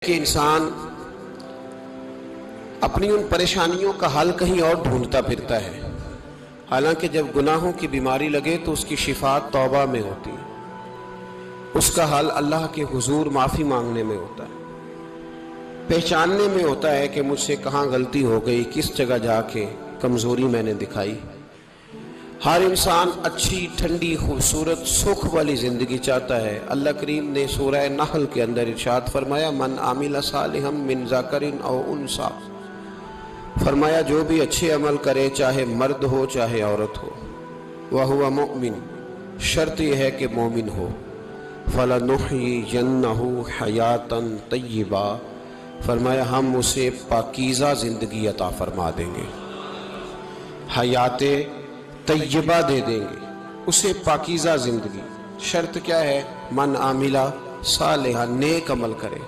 کہ انسان اپنی ان پریشانیوں کا حل کہیں اور ڈھونڈتا پھرتا ہے، حالانکہ جب گناہوں کی بیماری لگے تو اس کی شفا توبہ میں ہوتی ہے، اس کا حل اللہ کے حضور معافی مانگنے میں ہوتا ہے، پہچاننے میں ہوتا ہے کہ مجھ سے کہاں غلطی ہو گئی، کس جگہ جا کے کمزوری میں نے دکھائی۔ ہر انسان اچھی، ٹھنڈی، خوبصورت، سکھ والی زندگی چاہتا ہے۔ اللہ کریم نے سورہ نحل کے اندر ارشاد فرمایا من عامل صالحا من ذکر او انثی، فرمایا جو بھی اچھے عمل کرے چاہے مرد ہو چاہے عورت ہو، وہو مؤمن، شرط یہ ہے کہ مومن ہو، فَلَنُحْيِيَنَّهُ حَيَاةً طَيِّبَةً، فرمایا ہم اسے پاکیزہ زندگی عطا فرما دیں گے، حیات طیبہ دے دیں گے اسے، پاکیزہ زندگی۔ شرط کیا ہے؟ من عاملہ صالحا، نیک عمل کرے۔